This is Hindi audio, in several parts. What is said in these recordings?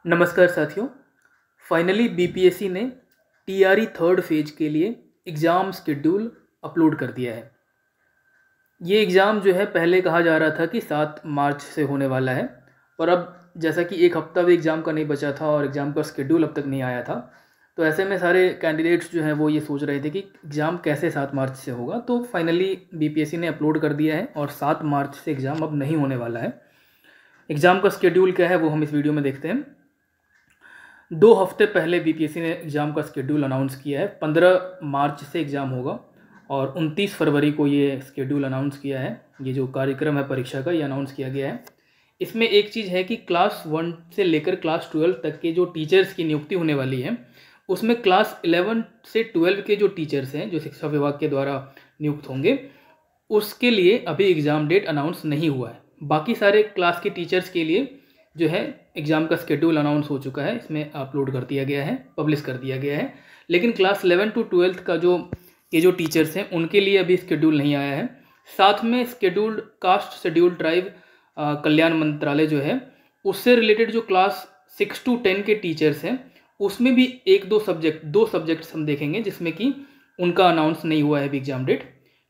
नमस्कार साथियों। फाइनली बीपीएससी ने टीआरई थर्ड फेज के लिए एग्ज़ाम शेड्यूल अपलोड कर दिया है। ये एग्ज़ाम जो है पहले कहा जा रहा था कि 7 मार्च से होने वाला है, पर अब जैसा कि एक हफ्ता भी एग्ज़ाम का नहीं बचा था और एग्ज़ाम का शेड्यूल अब तक नहीं आया था, तो ऐसे में सारे कैंडिडेट्स जो हैं वो ये सोच रहे थे कि एग्ज़ाम कैसे 7 मार्च से होगा। तो फाइनली बीपीएससी ने अपलोड कर दिया है और 7 मार्च से एग्ज़ाम अब नहीं होने वाला है। एग्ज़ाम का शेड्यूल क्या है वो हम इस वीडियो में देखते हैं। 2 हफ्ते पहले बीपीएससी ने एग्ज़ाम का शेड्यूल अनाउंस किया है। 15 मार्च से एग्ज़ाम होगा और 29 फरवरी को ये शेड्यूल अनाउंस किया है। ये जो कार्यक्रम है परीक्षा का, ये अनाउंस किया गया है। इसमें एक चीज़ है कि क्लास 1 से लेकर क्लास 12 तक के जो टीचर्स की नियुक्ति होने वाली है, उसमें क्लास 11 से 12 के जो टीचर्स हैं, जो शिक्षा विभाग के द्वारा नियुक्त होंगे, उसके लिए अभी एग्ज़ाम डेट अनाउंस नहीं हुआ है। बाकी सारे क्लास के टीचर्स के लिए जो है एग्ज़ाम का शेड्यूल अनाउंस हो चुका है, इसमें अपलोड कर दिया गया है, पब्लिश कर दिया गया है। लेकिन क्लास 11 टू 12 का जो टीचर्स हैं उनके लिए अभी शेड्यूल नहीं आया है। साथ में शेड्यूल्ड कास्ट शेड्यूल्ड ट्राइब कल्याण मंत्रालय जो है, उससे रिलेटेड जो क्लास 6 टू 10 के टीचर्स हैं, उसमें भी दो सब्जेक्ट्स हम देखेंगे जिसमें कि उनका अनाउंस नहीं हुआ है अभी एग्ज़ाम डेट।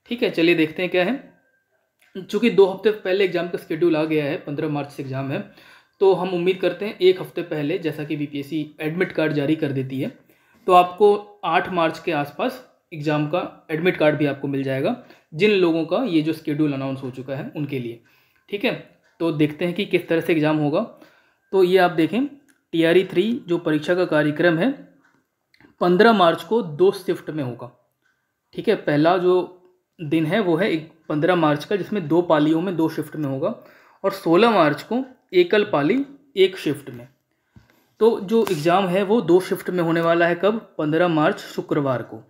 ठीक है, चलिए देखते हैं क्या है। चूँकि 2 हफ्ते पहले एग्ज़ाम का शेड्यूल आ गया है, 15 मार्च से एग्ज़ाम है, तो हम उम्मीद करते हैं 1 हफ्ते पहले, जैसा कि बीपीएससी एडमिट कार्ड जारी कर देती है, तो आपको 8 मार्च के आसपास एग्ज़ाम का एडमिट कार्ड भी आपको मिल जाएगा, जिन लोगों का ये जो शेड्यूल अनाउंस हो चुका है उनके लिए। ठीक है, तो देखते हैं कि किस तरह से एग्ज़ाम होगा। तो ये आप देखें, टीआरई 3 जो परीक्षा का कार्यक्रम है 15 मार्च को 2 शिफ्ट में होगा। ठीक है, पहला जो दिन है वो है 15 मार्च का, जिसमें 2 पालियों में 2 शिफ्ट में होगा, और 16 मार्च को एकल पाली 1 शिफ्ट में। तो जो एग्ज़ाम है वो 2 शिफ्ट में होने वाला है। कब? 15 मार्च शुक्रवार को।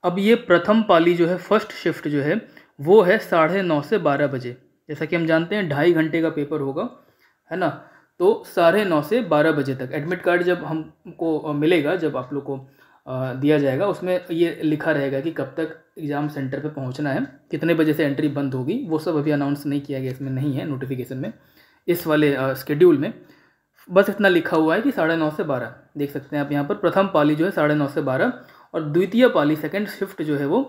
अब ये प्रथम पाली जो है, फर्स्ट शिफ्ट जो है, वो है 9:30 से 12 बजे। जैसा कि हम जानते हैं 2.5 घंटे का पेपर होगा, है ना। तो 9:30 से 12 बजे तक एडमिट कार्ड जब हमको मिलेगा, जब आप लोग को दिया जाएगा, उसमें ये लिखा रहेगा कि कब तक एग्ज़ाम सेंटर पे पहुंचना है, कितने बजे से एंट्री बंद होगी। वो सब अभी अनाउंस नहीं किया गया, इसमें नहीं है नोटिफिकेशन में, इस वाले शेड्यूल में। बस इतना लिखा हुआ है कि 9:30 से 12। देख सकते हैं आप यहाँ पर, प्रथम पाली जो है 9:30 से 12, और द्वितीय पाली सेकंड शिफ्ट जो है वो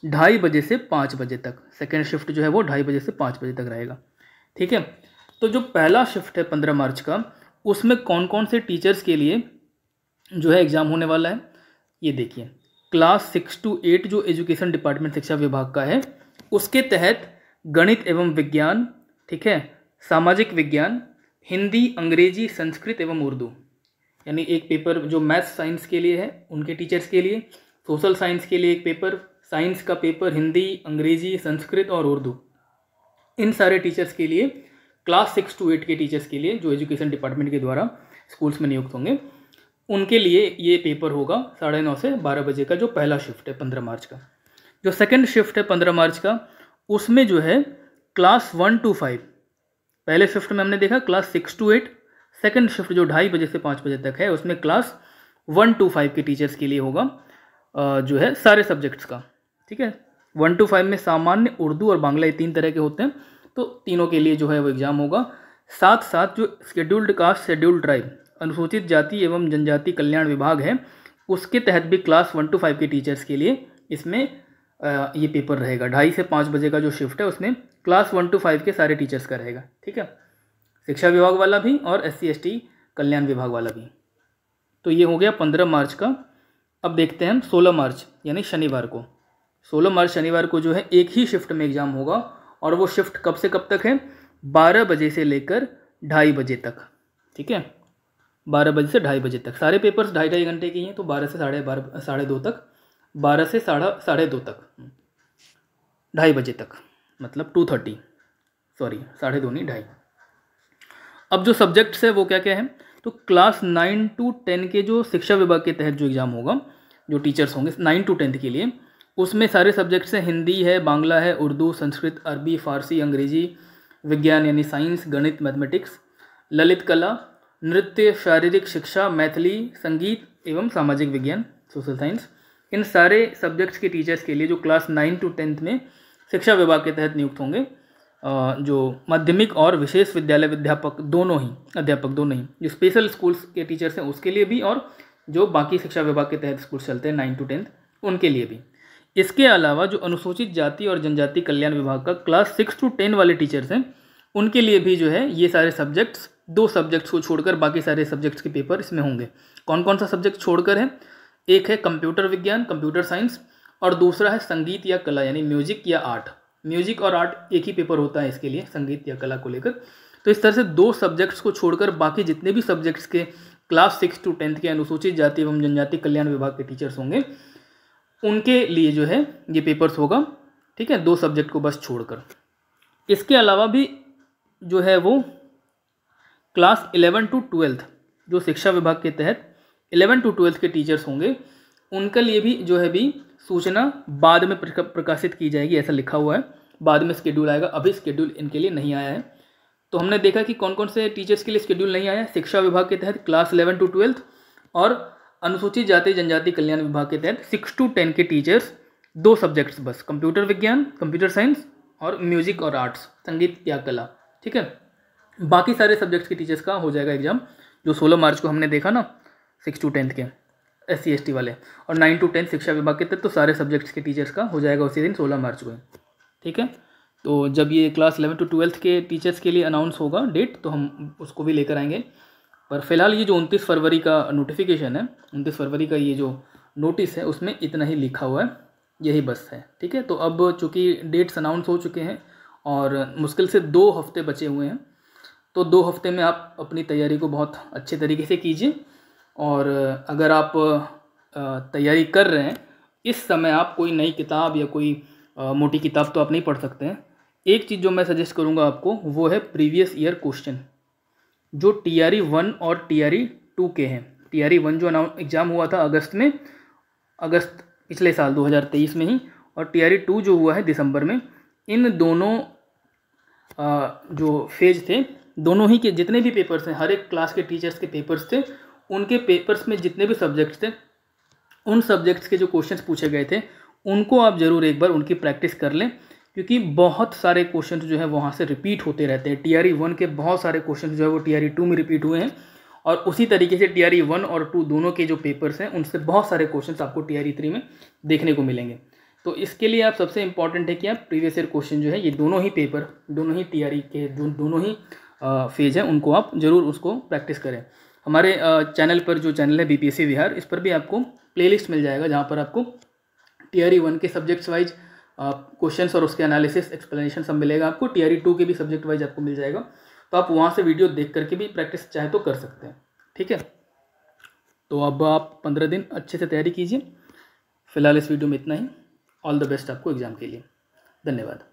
2:30 बजे से 5 बजे तक। सेकंड शिफ्ट जो है वो 2:30 बजे से 5 बजे तक रहेगा। ठीक है, तो जो पहला शिफ्ट है 15 मार्च का, उसमें कौन कौन से टीचर्स के लिए जो है एग्ज़ाम होने वाला है, ये देखिए। क्लास 6 टू 8 जो एजुकेशन डिपार्टमेंट शिक्षा विभाग का है, उसके तहत गणित एवं विज्ञान, ठीक है, सामाजिक विज्ञान, हिंदी, अंग्रेजी, संस्कृत एवं उर्दू, यानी एक पेपर जो मैथ्स साइंस के लिए है उनके टीचर्स के लिए, सोशल साइंस के लिए एक पेपर, साइंस का पेपर हिंदी, अंग्रेजी, संस्कृत और उर्दू, इन सारे टीचर्स के लिए, क्लास 6 टू 8 के टीचर्स के लिए जो एजुकेशन डिपार्टमेंट के द्वारा स्कूल्स में नियुक्त होंगे, उनके लिए ये पेपर होगा 9:30 से 12 बजे का, जो पहला शिफ्ट है 15 मार्च का। जो सेकंड शिफ्ट है 15 मार्च का, उसमें जो है क्लास 1 टू 5, पहले शिफ्ट में हमने देखा क्लास 6 टू 8, सेकंड शिफ्ट जो 2:30 बजे से 5 बजे तक है, उसमें क्लास 1 टू 5 के टीचर्स के लिए होगा जो है सारे सब्जेक्ट्स का। ठीक है, 1 टू 5 में सामान्य, उर्दू और बांग्ला, ये 3 तरह के होते हैं, तो तीनों के लिए जो है वो एग्ज़ाम होगा। साथ साथ जो शेड्यूल्ड कास्ट शेड्यूल्ड ट्राइब अनुसूचित जाति एवं जनजाति कल्याण विभाग है, उसके तहत भी क्लास 1 टू 5 के टीचर्स के लिए इसमें ये पेपर रहेगा। 2:30 से 5 बजे का जो शिफ्ट है उसमें क्लास 1 टू 5 के सारे टीचर्स का रहेगा। ठीक है, शिक्षा विभाग वाला भी और SC/ST कल्याण विभाग वाला भी। तो ये हो गया 15 मार्च का। अब देखते हैं हम 16 मार्च यानी शनिवार को। 16 मार्च शनिवार को जो है एक ही शिफ्ट में एग्ज़ाम होगा, और वो शिफ्ट कब से कब तक है? 12 बजे से लेकर 2:30 बजे तक। ठीक है, 12 बजे से 2:30 बजे तक। सारे पेपर्स 2.5 घंटे के हैं, तो 12 से 2:30 तक, 12 से 2:30 तक, 2:30 बजे तक, मतलब 2:30, सॉरी 2:30 नहीं 2:30। अब जो सब्जेक्ट्स है वो क्या क्या है? तो क्लास 9 टू 10 के जो शिक्षा विभाग के तहत जो एग्ज़ाम होगा, जो टीचर्स होंगे 9 टू 10 के लिए, उसमें सारे सब्जेक्ट्स हैं, हिंदी है, बांग्ला है, उर्दू, संस्कृत, अरबी, फारसी, अंग्रेजी, विज्ञान यानी साइंस, गणित मैथमेटिक्स, ललित कला, नृत्य, शारीरिक शिक्षा, मैथिली, संगीत एवं सामाजिक विज्ञान सोशल साइंस, इन सारे सब्जेक्ट्स के टीचर्स के लिए जो क्लास 9 टू 10 में शिक्षा विभाग के तहत नियुक्त होंगे, जो माध्यमिक और विशेष विद्यालय अध्यापक दोनों ही जो स्पेशल स्कूल्स के टीचर्स हैं उसके लिए भी, और जो बाकी शिक्षा विभाग के तहत स्कूल चलते हैं 9 to 10 उनके लिए भी। इसके अलावा जो अनुसूचित जाति और जनजाति कल्याण विभाग का क्लास 6 to 10 वाले टीचर्स हैं उनके लिए भी जो है ये सारे सब्जेक्ट्स, 2 सब्जेक्ट्स को छोड़कर बाकी सारे सब्जेक्ट्स के पेपर इसमें होंगे। कौन कौन सा सब्जेक्ट छोड़कर है? एक है कंप्यूटर विज्ञान, कंप्यूटर साइंस, और दूसरा है संगीत या कला यानी म्यूजिक या आर्ट। म्यूजिक और आर्ट एक ही पेपर होता है इसके लिए, संगीत या कला को लेकर। तो इस तरह से 2 सब्जेक्ट्स को छोड़कर बाकी जितने भी सब्जेक्ट्स के क्लास 6 to 10 के अनुसूचित जाति एवं जनजाति कल्याण विभाग के टीचर्स होंगे उनके लिए जो है ये पेपर्स होगा, ठीक है, 2 सब्जेक्ट को बस छोड़कर। इसके अलावा भी जो है वो क्लास 11 to 12 जो शिक्षा विभाग के तहत 11 to 12 के टीचर्स होंगे उनके लिए भी जो है भी सूचना बाद में प्रकाशित की जाएगी, ऐसा लिखा हुआ है। बाद में शेड्यूल आएगा, अभी शेड्यूल इनके लिए नहीं आया है। तो हमने देखा कि कौन कौन से टीचर्स के लिए शेड्यूल नहीं आया है। शिक्षा विभाग के तहत क्लास 11 to 12 और अनुसूचित जाति जनजाति कल्याण विभाग के तहत 6 to 10 के टीचर्स 2 सब्जेक्ट्स बस, कंप्यूटर विज्ञान, कंप्यूटर साइंस और म्यूजिक और आर्ट्स, संगीत या कला, ठीक है। बाकी सारे सब्जेक्ट्स के टीचर्स का हो जाएगा एग्जाम, जो 16 मार्च को हमने देखा ना 6 to 10 के SC ST वाले, और 9 to 10 शिक्षा विभाग के तहत तो सारे सब्जेक्ट्स के टीचर्स का हो जाएगा उसी दिन 16 मार्च को, ठीक है। तो जब ये क्लास 11 to 12 के टीचर्स के लिए अनाउंस होगा डेट तो हम उसको भी लेकर आएंगे। पर फिलहाल ये जो 29 फरवरी का नोटिफिकेशन है, 29 फरवरी का ये जो नोटिस है उसमें इतना ही लिखा हुआ है, यही बस है, ठीक है। तो अब चूँकि डेट्स अनाउंस हो चुके हैं और मुश्किल से 2 हफ्ते बचे हुए हैं, तो 2 हफ्ते में आप अपनी तैयारी को बहुत अच्छे तरीके से कीजिए। और अगर आप तैयारी कर रहे हैं इस समय, आप कोई नई किताब या कोई मोटी किताब तो आप नहीं पढ़ सकते हैं। एक चीज़ जो मैं सजेस्ट करूंगा आपको वो है प्रीवियस ईयर क्वेश्चन, जो TRE 1 और TRE 2 के हैं। TRE 1 जो एग्ज़ाम हुआ था अगस्त पिछले साल 2023 में ही, और TRE 2 जो हुआ है दिसंबर में। इन दोनों जो फेज थे, दोनों ही के जितने भी पेपर्स हैं, हर एक क्लास के टीचर्स के पेपर्स थे, उनके पेपर्स में जितने भी सब्जेक्ट्स थे उन सब्जेक्ट्स के जो क्वेश्चंस पूछे गए थे उनको आप ज़रूर एक बार उनकी प्रैक्टिस कर लें, क्योंकि बहुत सारे क्वेश्चंस जो है वहाँ से रिपीट होते रहते हैं। TRE 1 के बहुत सारे क्वेश्चंस जो है वो TRE 2 में रिपीट हुए हैं, और उसी तरीके से TRE 1 और 2 दोनों के जो पेपर्स हैं उनसे बहुत सारे क्वेश्चंस आपको TRE 3 में देखने को मिलेंगे। तो इसके लिए आप सबसे इम्पॉर्टेंट है कि आप प्रीवियस ईयर क्वेश्चन जो है ये दोनों ही पेपर, दोनों ही TRE के दोनों ही फेज हैं, उनको आप ज़रूर उसको प्रैक्टिस करें। हमारे चैनल पर, जो चैनल है BPSC बिहार, इस पर भी आपको प्लेलिस्ट मिल जाएगा जहाँ पर आपको TRE 1 के सब्जेक्ट्स वाइज क्वेश्चंस और उसके एनालिसिस एक्सप्लेनेशन सब मिलेगा आपको। TRE 2 के भी सब्जेक्ट वाइज आपको मिल जाएगा, तो आप वहाँ से वीडियो देख करके भी प्रैक्टिस चाहे तो कर सकते हैं, ठीक है। तो अब आप 15 दिन अच्छे से तैयारी कीजिए। फिलहाल इस वीडियो में इतना ही। ऑल द बेस्ट आपको एग्ज़ाम के लिए। धन्यवाद।